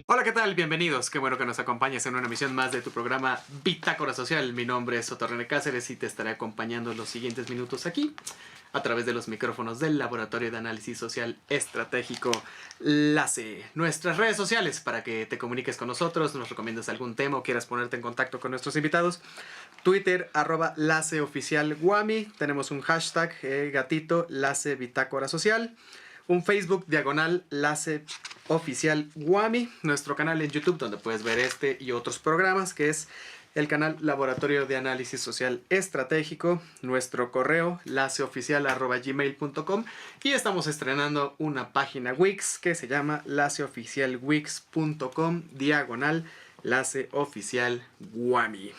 Hola, ¿qué tal? Bienvenidos. Qué bueno que nos acompañes en una emisión más de tu programa Bitácora Social. Mi nombre es Soto René Cáceres y te estaré acompañando los siguientes minutos aquí a través de los micrófonos del Laboratorio de Análisis Social Estratégico LACE. Nuestras redes sociales para que te comuniques con nosotros, nos recomiendas algún tema o quieras ponerte en contacto con nuestros invitados. Twitter, @LACEOficialGuami. Tenemos un hashtag, gatito, LACE Bitácora Social. Un Facebook diagonal LACE Oficial Guami, nuestro canal en YouTube donde puedes ver este y otros programas, que es el canal Laboratorio de Análisis Social Estratégico, nuestro correo laceoficial@gmail.com, y estamos estrenando una página Wix que se llama laceoficialwix.com /LaceOficialGuami.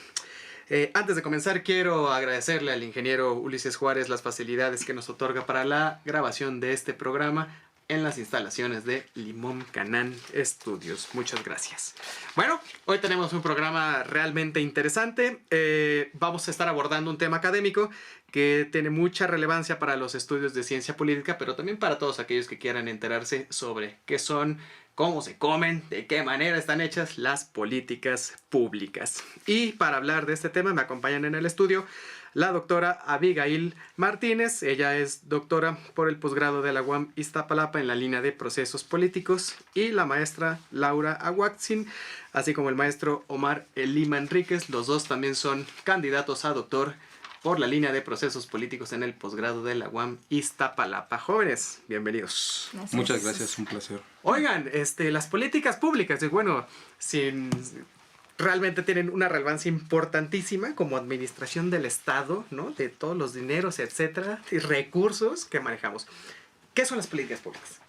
Antes de comenzar, quiero agradecerle al ingeniero Ulises Juárez las facilidades que nos otorga para la grabación de este programa en las instalaciones de Limón Canán Estudios. Muchas gracias. Bueno, hoy tenemos un programa realmente interesante. Vamos a estar abordando un tema académico que tiene mucha relevancia para los estudios de ciencia política, pero también para todos aquellos que quieran enterarse sobre qué son, cómo se comen, de qué manera están hechas las políticas públicas. Y para hablar de este tema me acompañan en el estudio la doctora Abigail Martínez. Ella es doctora por el posgrado de la UAM Iztapalapa en la línea de procesos políticos, y la maestra Laura Aguaxin, así como el maestro Omar Lima Enríquez. Los dos también son candidatos a doctor por la línea de procesos políticos en el posgrado de la UAM Iztapalapa. Jóvenes, bienvenidos. Gracias. Muchas gracias, un placer. Oigan, las políticas públicas, bueno, realmente tienen una relevancia importantísima como administración del Estado, ¿no? De todos los dineros, etcétera, y recursos que manejamos. ¿Qué son las políticas públicas?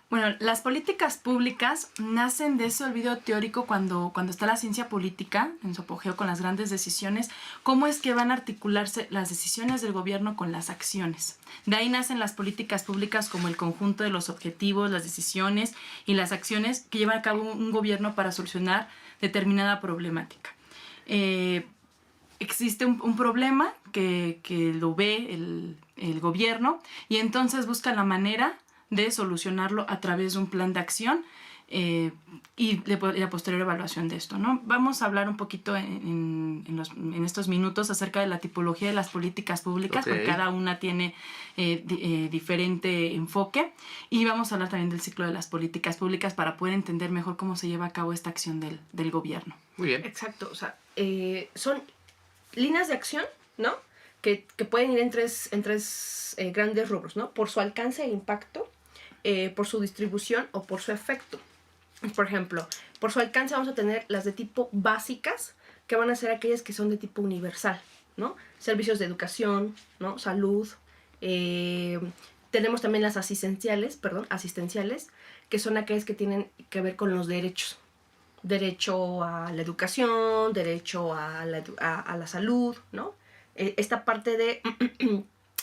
Bueno, las políticas públicas nacen de ese olvido teórico cuando está la ciencia política en su apogeo con las grandes decisiones. ¿Cómo es que van a articularse las decisiones del gobierno con las acciones? De ahí nacen las políticas públicas como el conjunto de los objetivos, las decisiones y las acciones que lleva a cabo un gobierno para solucionar determinada problemática. Existe un problema que lo ve el gobierno, y entonces busca la manera de solucionarlo a través de un plan de acción y la posterior evaluación de esto, ¿no? Vamos a hablar un poquito en estos minutos acerca de la tipología de las políticas públicas, Okay. porque cada una tiene diferente enfoque, y vamos a hablar también del ciclo de las políticas públicas para poder entender mejor cómo se lleva a cabo esta acción del gobierno. Muy bien. Exacto, o sea, son líneas de acción, ¿no? Que pueden ir en tres grandes rubros, ¿no? Por su alcance e impacto, por su distribución o por su efecto. Por ejemplo, por su alcance vamos a tener las de tipo básicas, que van a ser aquellas que son de tipo universal, ¿no? Servicios de educación, ¿no? Salud. Tenemos también las asistenciales, que son aquellas que tienen que ver con los derechos. Derecho a la educación, derecho a la salud, ¿no? Esta parte de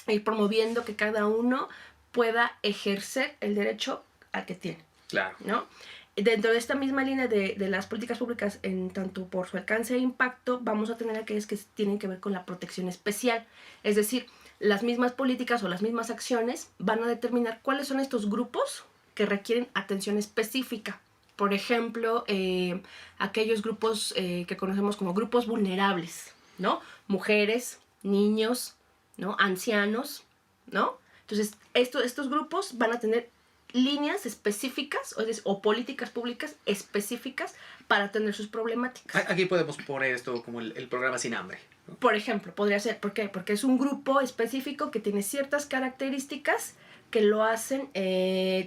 ir promoviendo que cada uno pueda ejercer el derecho al que tiene. Claro. ¿No? Dentro de esta misma línea de las políticas públicas, en tanto por su alcance e impacto, vamos a tener aquellas que tienen que ver con la protección especial. Es decir, las mismas políticas o las mismas acciones van a determinar cuáles son estos grupos que requieren atención específica. Por ejemplo, aquellos grupos que conocemos como grupos vulnerables, ¿no? Mujeres, niños, ¿no? Ancianos, ¿no? Entonces, estos grupos van a tener líneas específicas o políticas públicas específicas para atender sus problemáticas. Aquí podemos poner esto como el programa Sin Hambre, ¿no? Por ejemplo, podría ser, ¿por qué? Porque es un grupo específico que tiene ciertas características que lo hacen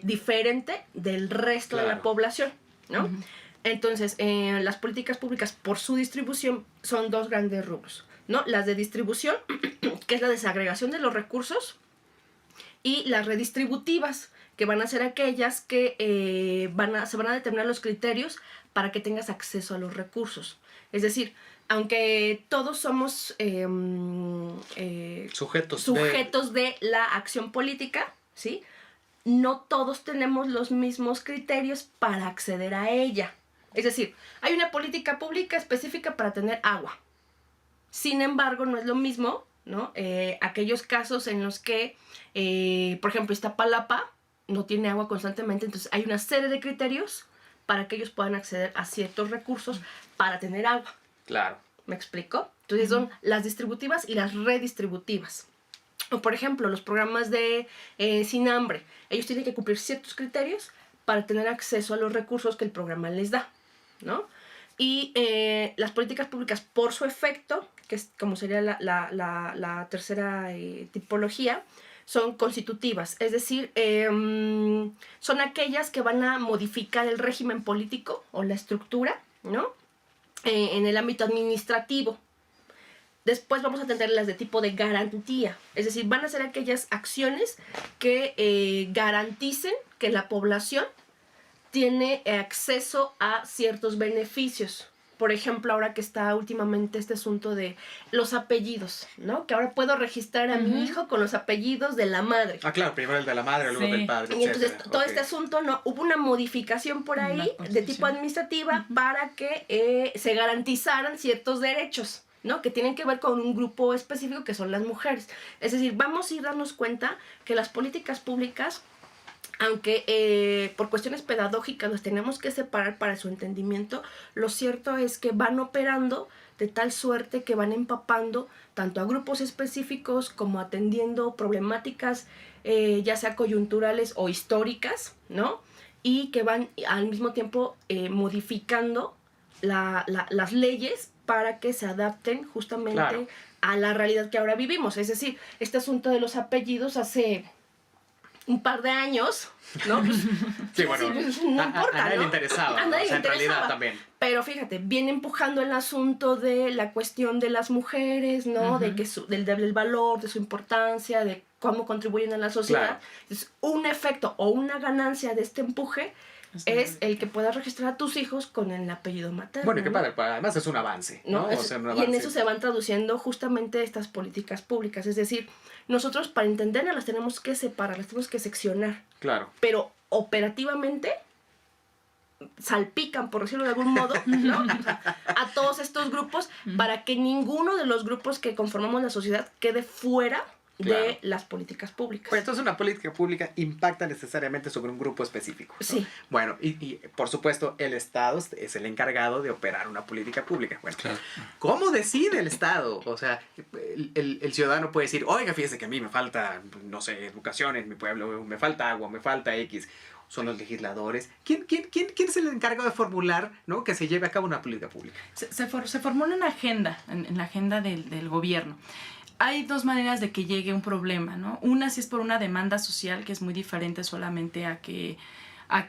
diferente del resto de la población, ¿no? Uh-huh. Entonces, las políticas públicas por su distribución son dos grandes rubros, ¿no? Las de distribución, que es la desagregación de los recursos, y las redistributivas, que van a ser aquellas que se van a determinar los criterios para que tengas acceso a los recursos. Es decir, aunque todos somos sujetos de la acción política, ¿sí? No todos tenemos los mismos criterios para acceder a ella. Es decir, hay una política pública específica para tener agua. Sin embargo, no es lo mismo, ¿no? Aquellos casos en los que, por ejemplo, Iztapalapa no tiene agua constantemente, entonces hay una serie de criterios para que ellos puedan acceder a ciertos recursos para tener agua. Claro. ¿Me explico? Entonces son las distributivas y las redistributivas. O por ejemplo, los programas de Sin Hambre. Ellos tienen que cumplir ciertos criterios para tener acceso a los recursos que el programa les da, ¿no? Y las políticas públicas, por su efecto, que es como sería la tercera tipología, son constitutivas. Es decir, son aquellas que van a modificar el régimen político o la estructura, ¿no? En el ámbito administrativo. Después vamos a tener las de tipo de garantía. Es decir, van a ser aquellas acciones que garanticen que la población tiene acceso a ciertos beneficios. Por ejemplo, ahora que está últimamente este asunto de los apellidos, ¿no? Que ahora puedo registrar a mi hijo con los apellidos de la madre. Ah, claro, primero el de la madre, luego del padre, Y entonces etcétera. todo este asunto, ¿no? Hubo una modificación por ahí de tipo administrativa para que se garantizaran ciertos derechos, ¿no? Que tienen que ver con un grupo específico que son las mujeres. Es decir, vamos a ir darnos cuenta que las políticas públicas, aunque por cuestiones pedagógicas los tenemos que separar para su entendimiento, lo cierto es que van operando de tal suerte que van empapando tanto a grupos específicos como atendiendo problemáticas ya sea coyunturales o históricas, ¿no? Y que van al mismo tiempo modificando las leyes para que se adapten justamente a la realidad que ahora vivimos. Es decir, este asunto de los apellidos hace un par de años, ¿no? Pues, sí, bueno, pues, no importa, a nadie ¿no? le interesaba, A ¿no? nadie O sea, le en realidad interesaba. también. Pero fíjate, viene empujando el asunto de la cuestión de las mujeres, ¿no? De que del valor, de su importancia, de cómo contribuyen a la sociedad. Claro. Entonces, un efecto o una ganancia de este empuje es el que puedas registrar a tus hijos con el apellido materno. Bueno, y que ¿no? además es un avance, ¿no? ¿no? O sea, un Y en avance. eso se van traduciendo justamente estas políticas públicas. Es decir, nosotros para entenderlas las tenemos que separar, las tenemos que seccionar. Claro. Pero operativamente salpican, por decirlo de algún modo, ¿no? O sea, a todos estos grupos para que ninguno de los grupos que conformamos la sociedad quede fuera de las políticas públicas. Pues entonces una política pública impacta necesariamente sobre un grupo específico, ¿no? Sí. Bueno, y por supuesto el Estado es el encargado de operar una política pública. Bueno, ¿cómo decide el Estado? O sea, el ciudadano puede decir, oiga, fíjese que a mí me falta, no sé, educación en mi pueblo, me falta agua, me falta X. Son los legisladores. ¿Quién es el encargado de formular, ¿no? Que se lleve a cabo una política pública? Se formula una agenda, en la agenda del gobierno. Hay dos maneras de que llegue un problema, ¿no? Una si es por una demanda social, que es muy diferente solamente a que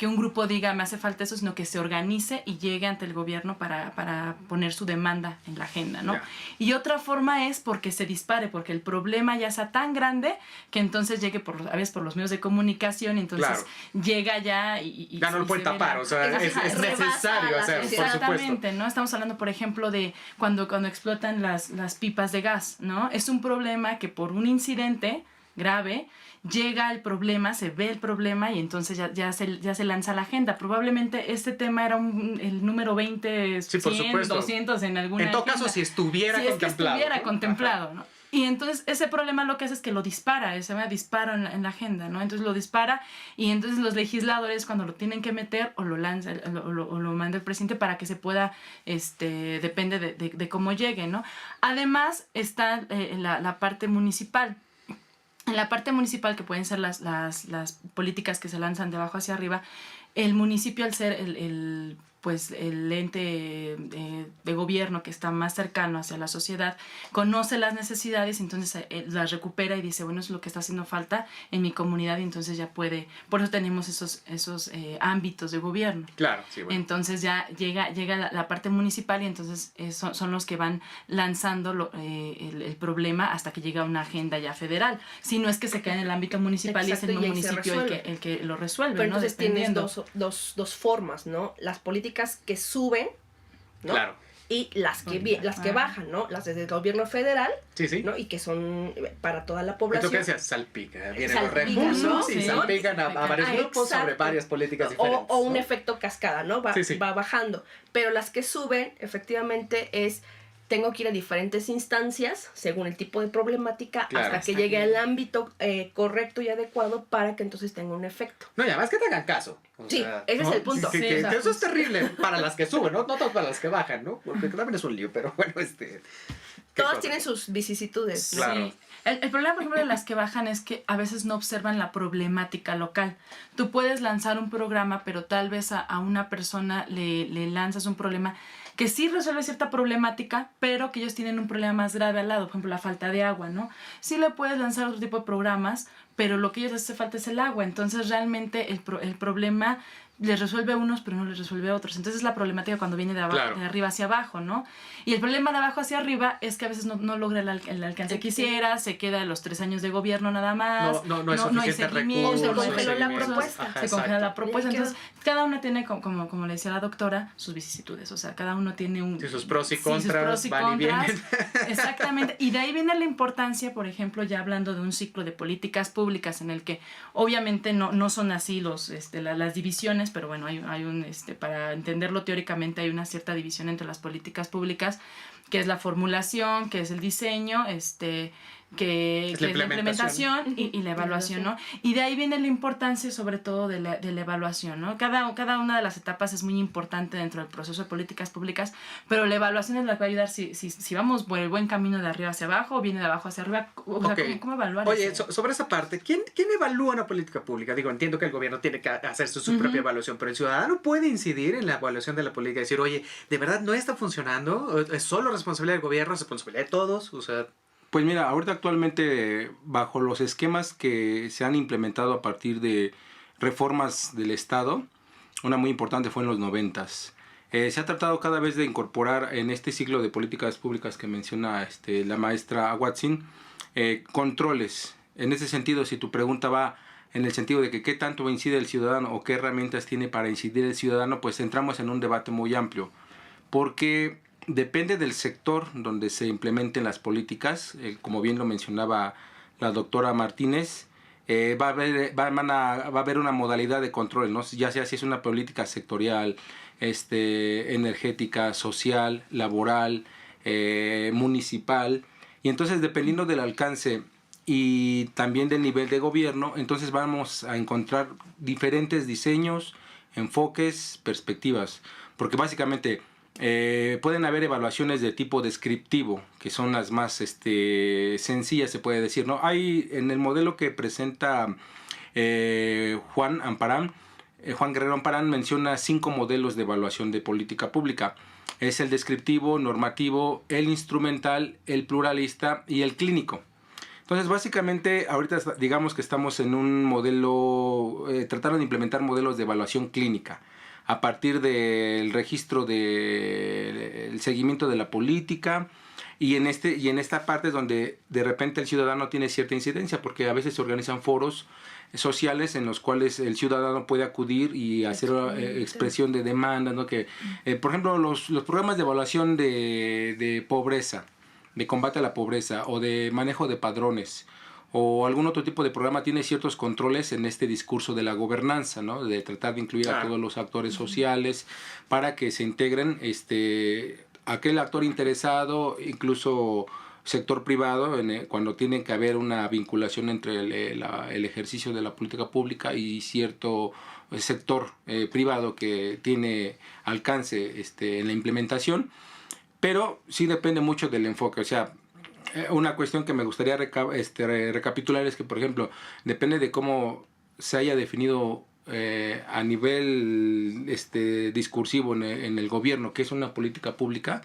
un grupo diga me hace falta eso, sino que se organice y llegue ante el gobierno para poner su demanda en la agenda, ¿no? Yeah. Y otra forma es porque se dispare, porque el problema ya sea tan grande que entonces llegue a veces por los medios de comunicación y entonces llega ya y ya no lo pueden tapar, o sea, es necesario hacerlo, por supuesto. Exactamente, ¿no? Estamos hablando, por ejemplo, de cuando explotan las pipas de gas, ¿no? Es un problema que por un incidente grave llega el problema, se ve el problema y entonces ya se lanza la agenda. Probablemente este tema era el número 20, sí, 100, 200 en alguna En todo agenda. caso, si estuviera contemplado. ¿no? Y entonces ese problema lo que hace es que lo dispara, se llama disparo en la agenda, ¿no? Entonces lo dispara y entonces los legisladores cuando lo tienen que meter o lo lanza o lo manda el presidente para que se pueda, depende de cómo llegue, ¿no? Además está la parte municipal. En la parte municipal, que pueden ser las políticas que se lanzan de abajo hacia arriba, el municipio, al ser el ente de gobierno que está más cercano hacia la sociedad, conoce las necesidades, entonces las recupera y dice, bueno, es lo que está haciendo falta en mi comunidad y entonces ya puede, por eso tenemos esos ámbitos de gobierno. Claro, sí, bueno. Entonces ya llega la parte municipal y entonces son los que van lanzando el problema hasta que llega una agenda ya federal. Si no es que se queda en el ámbito municipal. Exacto, y es el y municipio el que lo resuelve. Pero ¿no? entonces tienes Dependiendo. dos formas, ¿no? Las políticas que suben, ¿no? Claro. Y las que bajan, ¿no? Las desde el gobierno federal, Sí. ¿no? Y que son para toda la ¿Y población. tú qué decías? Salpica. Vienen los Salpica, recursos ¿no? y Sí. salpican a varios grupos exacto. sobre varias políticas diferentes. O un ¿no? efecto cascada, ¿no? Va bajando. Pero las que suben, efectivamente, es tengo que ir a diferentes instancias según el tipo de problemática Claro, hasta que está llegue bien. al ámbito correcto y adecuado para que entonces tenga un efecto. No, y además que te hagan caso. O Sí, sea, ese es ¿no? el punto. Que, Sí, que o sea, eso es terrible para las que suben, ¿no? No tanto para las que bajan, ¿no? Porque también es un lío, pero bueno, ¿qué Todas cosa? tienen sus vicisitudes. ¿no? Claro. Sí. El problema, por ejemplo, de las que bajan es que a veces no observan la problemática local. Tú puedes lanzar un programa, pero tal vez a una persona le lanzas un problema que sí resuelve cierta problemática, pero que ellos tienen un problema más grave al lado, por ejemplo, la falta de agua, ¿no? Sí le puedes lanzar otro tipo de programas, pero lo que ellos les hace falta es el agua. Entonces, realmente el problema les resuelve a unos, pero no les resuelve a otros. Entonces, es la problemática cuando viene de, Claro. de arriba hacia abajo, ¿no? Y el problema de abajo hacia arriba es que a veces no logra el alcance que quisiera, se queda los 3 años de gobierno nada más. No hay hay suficiente seguimiento, recursos. se congeló la seguimientos. propuesta. Ajá, se congela la exacto. propuesta. Y ahí Entonces, cada uno tiene, como le decía la doctora, sus vicisitudes. O sea, cada uno tiene un... Sí, sus pros y sus contras, pros y van y contras. vienen. Exactamente. Y de ahí viene la importancia, por ejemplo, ya hablando de un ciclo de políticas públicas en el que obviamente no son así las divisiones, pero bueno, hay un, para entenderlo teóricamente hay una cierta división entre las políticas públicas, que es la formulación, que es el diseño, que es la implementación y la evaluación, ¿no? Y de ahí viene la importancia sobre todo de la evaluación, ¿no? Cada una de las etapas es muy importante dentro del proceso de políticas públicas, pero la evaluación es la que va a ayudar si vamos por el buen camino de arriba hacia abajo o viene de abajo hacia arriba, o sea, Ok. ¿cómo evaluar Oye, eso? sobre esa parte, ¿quién evalúa una política pública? Digo, entiendo que el gobierno tiene que hacer su propia evaluación, pero el ciudadano puede incidir en la evaluación de la política y decir, oye, ¿de verdad no está funcionando? ¿Es solo responsabilidad del gobierno? ¿Es responsabilidad de todos? O sea... Pues mira, ahorita actualmente bajo los esquemas que se han implementado a partir de reformas del Estado, una muy importante fue en los 90s. Se ha tratado cada vez de incorporar en este ciclo de políticas públicas que menciona la maestra Watson, controles. En ese sentido, si tu pregunta va en el sentido de que qué tanto incide el ciudadano o qué herramientas tiene para incidir el ciudadano, pues entramos en un debate muy amplio. Porque depende del sector donde se implementen las políticas, como bien lo mencionaba la doctora Martínez, va a haber una modalidad de control, ¿no? Ya sea si es una política sectorial, energética, social, laboral, municipal, y entonces dependiendo del alcance y también del nivel de gobierno, entonces vamos a encontrar diferentes diseños, enfoques, perspectivas, porque básicamente pueden haber evaluaciones de tipo descriptivo, que son las más sencillas, se puede decir, ¿no? Hay en el modelo que presenta Juan Guerrero Amparán menciona 5 modelos de evaluación de política pública. Es el descriptivo, normativo, el instrumental, el pluralista y el clínico. Entonces, básicamente, ahorita digamos que estamos en un modelo, tratando de implementar modelos de evaluación clínica a partir del registro del seguimiento de la política y en esta parte es donde de repente el ciudadano tiene cierta incidencia, porque a veces se organizan foros sociales en los cuales el ciudadano puede acudir y hacer expresión de demanda, ¿no? Que, por ejemplo, los programas de evaluación de pobreza, de combate a la pobreza o de manejo de padrones o algún otro tipo de programa tiene ciertos controles en este discurso de la gobernanza, ¿no? De tratar de incluir a todos los actores sociales para que se integren aquel actor interesado, incluso sector privado, cuando tiene que haber una vinculación entre el ejercicio de la política pública y cierto sector privado que tiene alcance en la implementación, pero sí depende mucho del enfoque. O sea, una cuestión que me gustaría recapitular es que, por ejemplo, depende de cómo se haya definido a nivel discursivo en el gobierno, que es una política pública,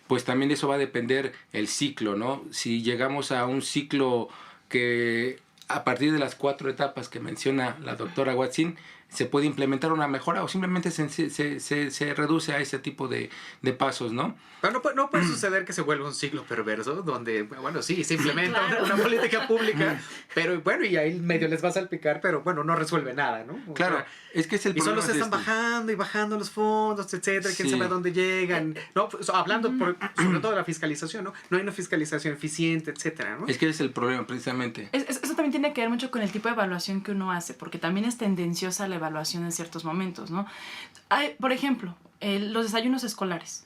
pues también eso va a depender el ciclo, ¿no? Si llegamos a un ciclo que a partir de las 4 etapas que menciona la doctora Watson, se puede implementar una mejora o simplemente se reduce a ese tipo de pasos, ¿no? Pero no puede suceder que se vuelva un ciclo perverso donde, bueno, sí, se implementa Claro. una política pública, pero bueno, y ahí medio les va a salpicar, pero bueno, no resuelve nada, ¿no? O Claro, sea, es que es el y solo problema. se están bajando y bajando los fondos, etcétera, quién Sí. sabe a dónde llegan. No, pues, hablando sobre todo de la fiscalización, ¿no? No hay una fiscalización eficiente, etcétera, ¿no? Es que es el problema, precisamente. Eso también tiene que ver mucho con el tipo de evaluación que uno hace, porque también es tendenciosa la evaluación en ciertos momentos, ¿no? Por ejemplo, los desayunos escolares.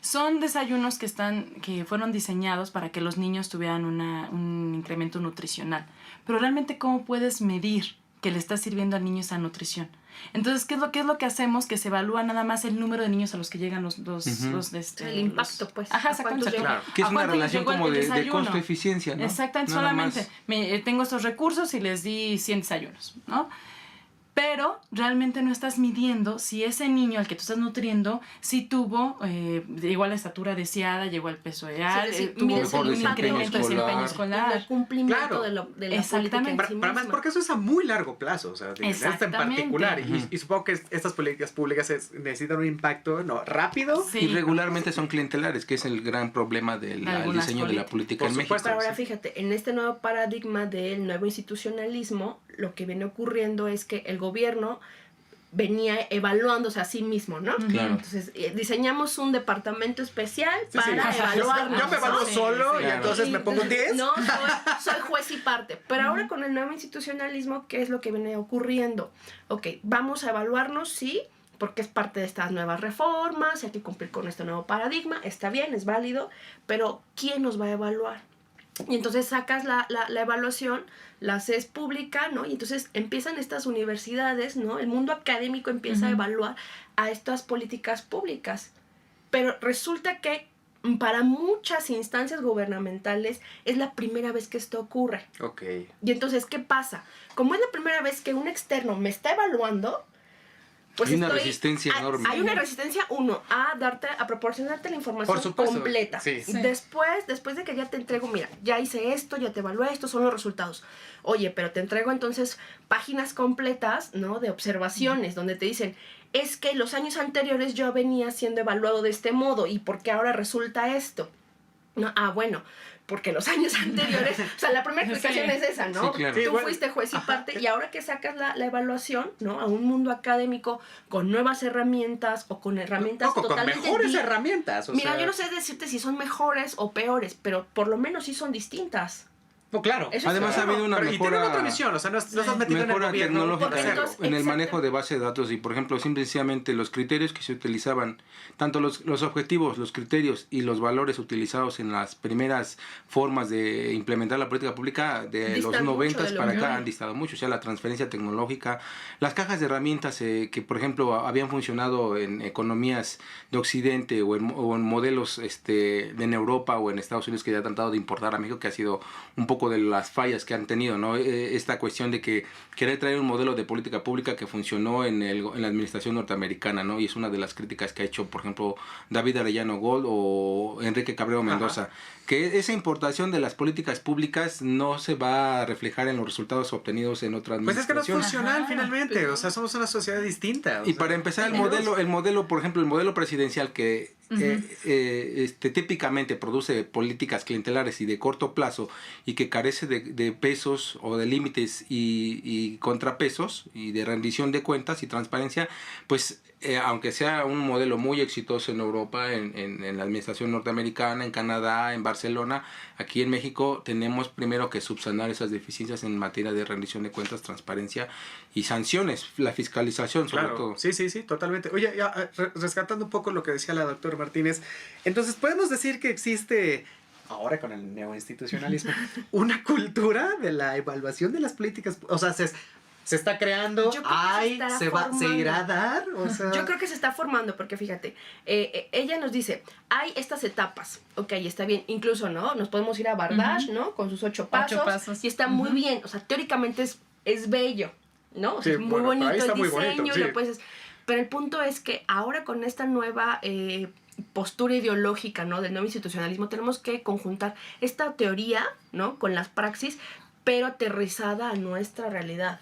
Son desayunos que fueron diseñados para que los niños tuvieran un incremento nutricional. Pero realmente, ¿cómo puedes medir que le está sirviendo al niño esa nutrición? Entonces, ¿qué es lo que hacemos? Que se evalúa nada más el número de niños a los que llegan el impacto, pues. Ajá, exactamente. Claro. Que es ¿A una cuánto les relación llegó el como de desayuno? costo-eficiencia, ¿no? Exactamente, Nada solamente más. tengo estos recursos y les di 100 desayunos, ¿no? Pero realmente no estás midiendo si ese niño al que tú estás nutriendo sí tuvo, llegó a la estatura deseada, llegó al peso ideal, tuvo mides el un impacto incremento de desempeño en escolar. el cumplimiento Claro. de la política Exactamente. en sí Pero además, misma. porque eso es a muy largo plazo, o sea, en este en Exactamente. particular. Y supongo que estas políticas públicas necesitan un impacto rápido. Sí. Y regularmente son clientelares, que es el gran problema del Algunas diseño de la política Por en México. supuesto. Pero ahora fíjate, en este nuevo paradigma del nuevo institucionalismo, lo que viene ocurriendo es que el gobierno venía evaluándose a sí mismo, ¿no? Claro. Entonces, diseñamos un departamento especial Sí, para sí. evaluarnos. Yo me evalúo ¿no? solo y claro. entonces me pongo un 10. No, soy juez y parte. Pero ahora con el nuevo institucionalismo, ¿qué es lo que viene ocurriendo? Ok, vamos a evaluarnos, sí, porque es parte de estas nuevas reformas, hay que cumplir con este nuevo paradigma, está bien, es válido, pero ¿quién nos va a evaluar? Y entonces sacas la evaluación, la haces pública, ¿no? Y entonces empiezan estas universidades, ¿no? El mundo académico empieza a evaluar a estas políticas públicas. Pero resulta que para muchas instancias gubernamentales es la primera vez que esto ocurre. Ok. Y entonces, ¿qué pasa? Como es la primera vez que un externo me está evaluando, pues Hay una resistencia enorme. Hay una resistencia, a proporcionarte la información Por supuesto, completa. sí. Sí. Después de que ya te entrego, mira, ya hice esto, ya te evalué, estos son los resultados. Oye, pero te entrego entonces páginas completas, ¿no? De observaciones, donde te dicen, es que los años anteriores yo venía siendo evaluado de este modo, ¿y por qué ahora resulta esto? No, bueno, porque los años anteriores, o sea, la primera explicación Sí. es esa, ¿no? Sí, claro. Sí, Tú bueno. fuiste juez y parte, y ahora que sacas la evaluación, ¿no? A un mundo académico con nuevas herramientas o con herramientas Con totalmente mejores herramientas. O Mira, sea, yo no sé decirte si son mejores o peores, pero por lo menos sí son distintas. No, claro. Eso Además, ha habido una Pero, y tienen mejora, otra visión, o sea, no estás metido en el mejora gobierno. tecnológica para hacerlo. Entonces, en el exacto. manejo de base de datos y, por ejemplo, simplemente los criterios que se utilizaban, tanto los objetivos, los criterios y los valores utilizados en las primeras formas de implementar la política pública de Distan los mucho 90 de lo para que acá hoy. han distado mucho, o sea, la transferencia tecnológica, las cajas de herramientas que, por ejemplo, habían funcionado en economías de Occidente o en modelos en Europa o en Estados Unidos que ya han tratado de importar a México, que ha sido un poco de las fallas que han tenido, ¿no? Esta cuestión de que querer traer un modelo de política pública que funcionó en la administración norteamericana, ¿no? Y es una de las críticas que ha hecho, por ejemplo, David Arellano Gold o Enrique Cabrero Mendoza, que esa importación de las políticas públicas no se va a reflejar en los resultados obtenidos en otras Pues es que no es administraciones. funcional Ajá, finalmente, pero- o sea, somos una sociedad distinta. o Y sea. para empezar, el modelo, por ejemplo, el modelo presidencial que típicamente produce políticas clientelares y de corto plazo y que carece de pesos o de límites y contrapesos y de rendición de cuentas y transparencia, pues aunque sea un modelo muy exitoso en Europa, en la administración norteamericana, en Canadá, en Barcelona, aquí en México tenemos primero que subsanar esas deficiencias en materia de rendición de cuentas, transparencia y sanciones, la fiscalización sobre Claro, todo. sí, totalmente. Oye, rescatando un poco lo que decía la doctora Martínez, entonces podemos decir que existe, ahora con el neoinstitucionalismo, una cultura de la evaluación de las políticas, o sea, se está creando, Yo creo que se estará se irá a formando. dar, o sea, Yo creo que se está formando, porque fíjate, ella nos dice, hay estas etapas, ok, está bien, incluso, ¿no? Nos podemos ir a Bardash, ¿no? Con sus 8 pasos, pasos. y está muy bien, o sea, teóricamente es bello, ¿no? O sea, Sí, es muy bueno, pero ahí bonito está el muy diseño, bonito, sí. lo puedes- pero el punto es que ahora con esta nueva postura ideológica, ¿no? Del nuevo institucionalismo, tenemos que conjuntar esta teoría, ¿no? Con las praxis, pero aterrizada a nuestra realidad.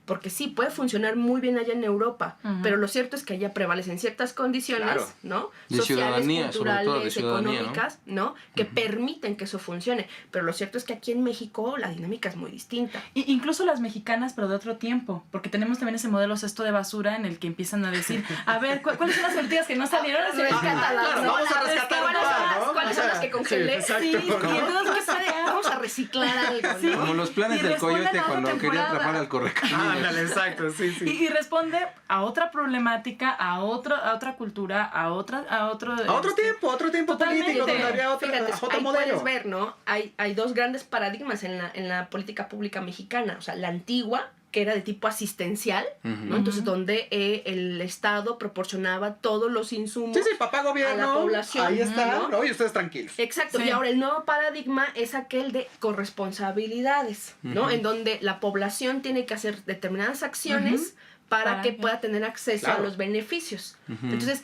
Porque sí, puede funcionar muy bien allá en Europa, Ujú. pero lo cierto es que allá prevalecen ciertas condiciones, Claro. ¿no? De Sociales, ciudadanía, sobre todo de culturales, ciudadanía, económicas, ¿no? Que permiten que eso funcione. Pero lo cierto es que aquí en México la dinámica es muy distinta. Y incluso las mexicanas, pero de otro tiempo, porque tenemos también ese modelo cesto de basura en el que empiezan a decir, a ver, ¿cuáles son las políticas que no salieron? Así de, Rescátalas, claro, ¿no? vamos a rescatar un ¿Cuáles son par, las- ¿no? ¿Cuáles O son sea, las que sí, congelé? exacto, Sí, ¿no? y entonces, ¿qué Vamos a reciclar algo, ¿no? Sí. Como los planes Y del responden coyote a otra cuando quería temporada. atrapar al correcaminos. Ándale, exacto, sí, sí. Y responde a otra problemática, a otra cultura, a otro A otro tiempo Totalmente. político, donde había otro Ahí modelo. puedes ver, ¿no? Hay dos grandes paradigmas en la política pública mexicana. O sea, la antigua, que era de tipo asistencial, ¿no? Entonces, donde el Estado proporcionaba todos los insumos. Sí, papá gobierno, a la población, ahí está, ¿no? ¿no? Y ustedes tranquilos. Exacto, Sí. y ahora el nuevo paradigma es aquel de corresponsabilidades, ¿no? En donde la población tiene que hacer determinadas acciones para que pueda tener acceso Claro. a los beneficios. Entonces,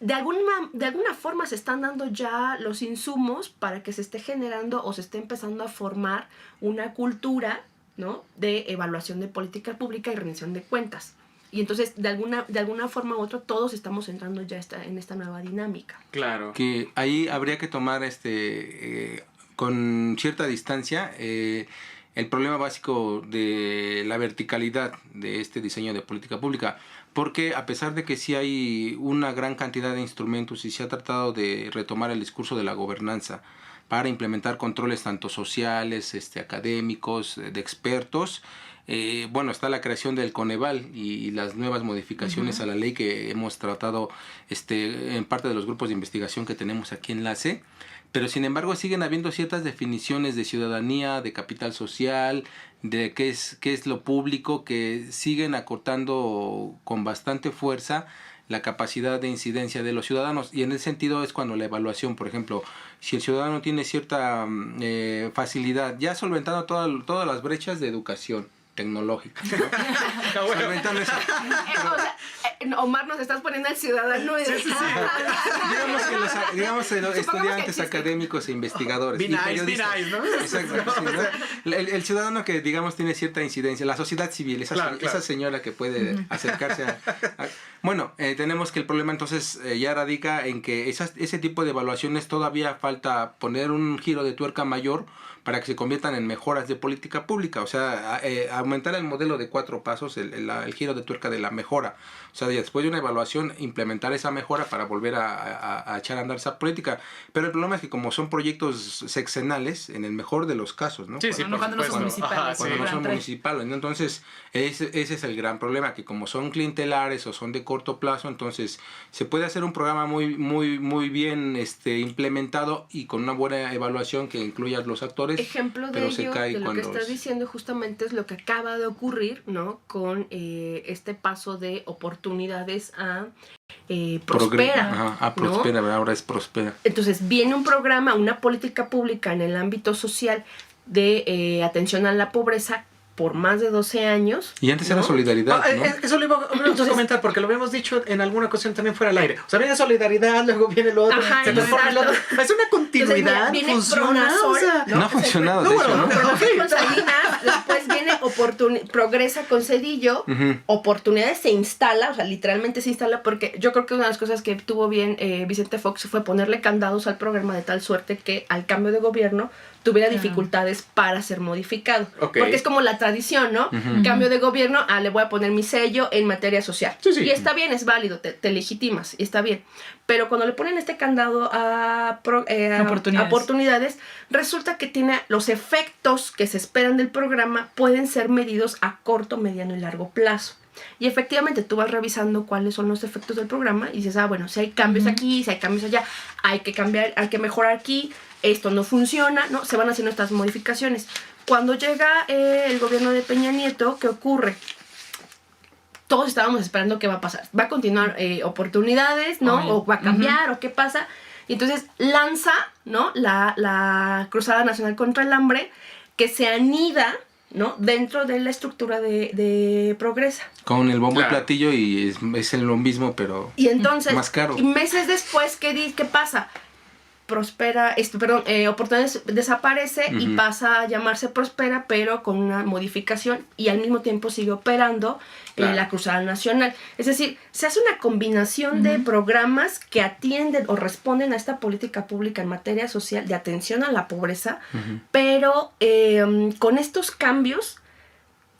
de alguna forma se están dando ya los insumos para que se esté generando o se esté empezando a formar una cultura, ¿no? De evaluación de política pública y rendición de cuentas. Y entonces, de alguna forma u otra, todos estamos entrando ya en esta nueva dinámica. Claro. Que ahí habría que tomar con cierta distancia el problema básico de la verticalidad de este diseño de política pública, porque a pesar de que sí hay una gran cantidad de instrumentos y se ha tratado de retomar el discurso de la gobernanza para implementar controles tanto sociales, académicos, de expertos, bueno, está la creación del Coneval y las nuevas modificaciones a la ley que hemos tratado en parte de los grupos de investigación que tenemos aquí en la CE, pero sin embargo siguen habiendo ciertas definiciones de ciudadanía, de capital social, de qué es lo público, que siguen acortando con bastante fuerza la capacidad de incidencia de los ciudadanos, y en ese sentido es cuando la evaluación, por ejemplo, si el ciudadano tiene cierta facilidad, ya solventando todas las brechas de educación tecnológica, ¿no? Solventando eso. Omar, nos estás poniendo al ciudadano. Digamos que estudiantes existe. académicos e investigadores. Be y nice, periodistas. be nice, ¿no? Exacto, sí, ¿no? El ciudadano que, digamos, tiene cierta incidencia, la sociedad civil, Claro. esa señora que puede acercarse bueno, tenemos que el problema entonces ya radica en que ese tipo de evaluaciones todavía falta poner un giro de tuerca mayor para que se conviertan en mejoras de política pública, o sea, aumentar el modelo de 4 pasos, el giro de tuerca de la mejora, o sea, después de una evaluación, implementar esa mejora para volver a echar a andar esa política, pero el problema es que como son proyectos sexenales, en el mejor de los casos, ¿no? Sí, sí, Cuando por no son supuesto. municipales. Ajá, Cuando sí. no son Durante- municipales, ¿no? Entonces ese es el gran problema, que como son clientelares o son de corto plazo, entonces se puede hacer un programa muy bien implementado y con una buena evaluación que incluya a los actores. Ejemplo de pero se ello, cae de lo que cuando estás diciendo justamente es lo que acaba de ocurrir, ¿no? Con este paso de oportunidades a Prospera. Ajá, ¿no? Prospera, ahora es Prospera. Entonces viene un programa, una política pública en el ámbito social de atención a la pobreza por más de 12 años. Y antes era ¿no? Solidaridad, Ah, ¿no? Eso lo íbamos a Entonces- comentar porque lo habíamos dicho en alguna ocasión también fuera al aire. O sea, viene solidaridad, luego viene lo otro, Ajá, se transforma en lo otro. exacto. Es una continuidad, Entonces, mira, viene funciona. Pronasol, O sea, No ha funcionado, de no, hecho, bueno, ¿no? pero- Pronasol con Salinas, después viene Progresa con Cedillo, Ujú. Oportunidades se instala, o sea, literalmente se instala, porque yo creo que una de las cosas que tuvo bien Vicente Fox fue ponerle candados al programa de tal suerte que al cambio de gobierno tuviera Claro. dificultades para ser modificado. Ok. Porque es como la tradición, ¿no? Ujú. Cambio de gobierno, le voy a poner mi sello en materia social. Sí, sí. Y está bien, es válido, te legitimas, y está bien. Pero cuando le ponen este candado a oportunidades, resulta que tiene los efectos que se esperan del programa pueden ser medidos a corto, mediano y largo plazo. Y efectivamente tú vas revisando cuáles son los efectos del programa y dices, bueno, si hay cambios aquí, si hay cambios allá, hay que cambiar, hay que mejorar aquí, esto no funciona, ¿no? Se van haciendo estas modificaciones. Cuando llega el gobierno de Peña Nieto, ¿qué ocurre? Todos estábamos esperando qué va a pasar. ¿Va a continuar oportunidades, no? Obvio. ¿O va a cambiar? ¿O qué pasa? Y entonces lanza, ¿no? La Cruzada Nacional contra el Hambre, que se anida, ¿no? Dentro de la estructura de Progresa. Con el bombo Claro. y platillo, y es lo mismo, pero Y entonces, más caro. y meses después, ¿qué pasa? Prospera, Oportunidades desaparece y Ujú. pasa a llamarse Prospera, pero con una modificación, y al mismo tiempo sigue operando Claro. la Cruzada Nacional. Es decir, se hace una combinación de programas que atienden o responden a esta política pública en materia social de atención a la pobreza, Ujú. pero con estos cambios,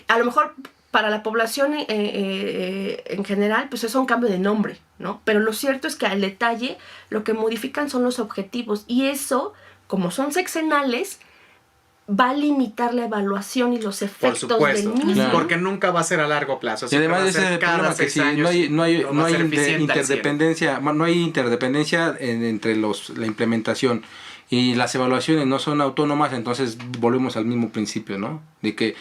a lo mejor para la población en general, pues es un cambio de nombre, ¿no? Pero lo cierto es que al detalle lo que modifican son los objetivos, y eso, como son sexenales, va a limitar la evaluación y los Por efectos supuesto, del mismo. Claro. porque nunca va a ser a largo plazo. Y además de siempre va a ese ser cada problema que 6 si años, no va a hay ser eficiente al 100. interdependencia, no hay interdependencia entre la implementación y las evaluaciones no son autónomas, entonces volvemos al mismo principio, ¿no? De que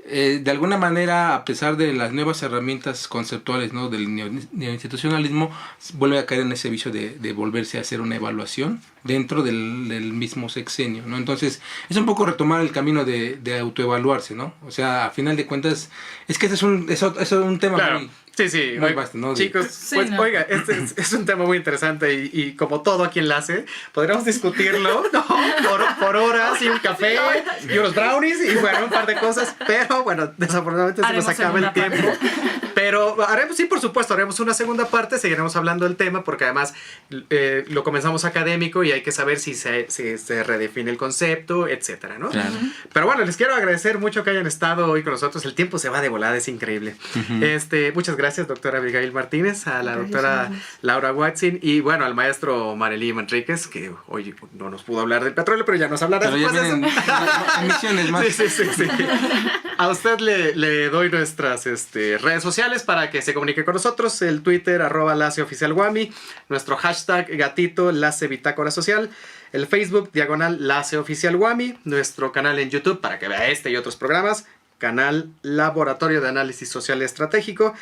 de alguna manera, a pesar de las nuevas herramientas conceptuales, ¿no?, del neoinstitucionalismo, vuelve a caer en ese vicio de volverse a hacer una evaluación dentro del mismo sexenio, ¿no? Entonces, es un poco retomar el camino de autoevaluarse, ¿no? O sea, a final de cuentas, es que ese es un tema Claro. muy... Sí, muy vasto, ¿no? Chicos, Sí, pues ¿no? oiga, este es un tema muy interesante y como todo aquí en Enlace, podríamos discutirlo, ¿no? por horas y un café y unos brownies y bueno, un par de cosas, pero bueno, desafortunadamente se nos Haremos acaba el segunda tiempo. Pero haremos, sí, por supuesto, haremos una segunda parte, seguiremos hablando del tema porque además lo comenzamos académico y hay que saber si se redefine el concepto, etcétera, ¿no? Claro. Pero bueno, les quiero agradecer mucho que hayan estado hoy con nosotros. El tiempo se va de volada, es increíble. Muchas gracias, doctora Abigail Martínez, a la Gracias, doctora Luis. Laura Watson y bueno, al maestro Marelí Manríquez, que hoy no nos pudo hablar del petróleo, pero ya nos hablará Pero ya después de vienen eso. emisiones más. Sí. A usted le doy nuestras redes sociales para que se comunique con nosotros. El Twitter, @LaceOficialGuami. Nuestro hashtag gatito, Lace Bitácora Social. El Facebook, /LaceOficialGuami. Nuestro canal en YouTube, para que vea este y otros programas. Canal Laboratorio de Análisis Social Estratégico.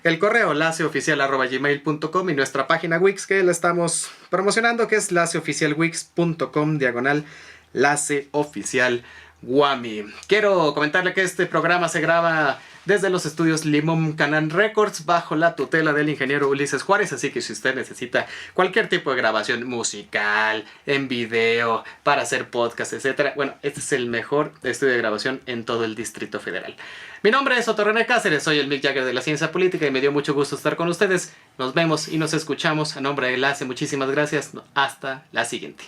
El correo laceoficial@gmail.com y nuestra página Wix que la estamos promocionando, que es laceoficialwix.com /laceoficialguami. Quiero comentarle que este programa se graba desde los estudios Limón Canal Records bajo la tutela del ingeniero Ulises Juárez, así que si usted necesita cualquier tipo de grabación musical, en video, para hacer podcast, etcétera, bueno, este es el mejor estudio de grabación en todo el Distrito Federal. Mi nombre es Otto René Cáceres, soy el Mick Jagger de la ciencia política y me dio mucho gusto estar con ustedes. Nos vemos y nos escuchamos. A nombre de Enlace, muchísimas gracias. Hasta la siguiente.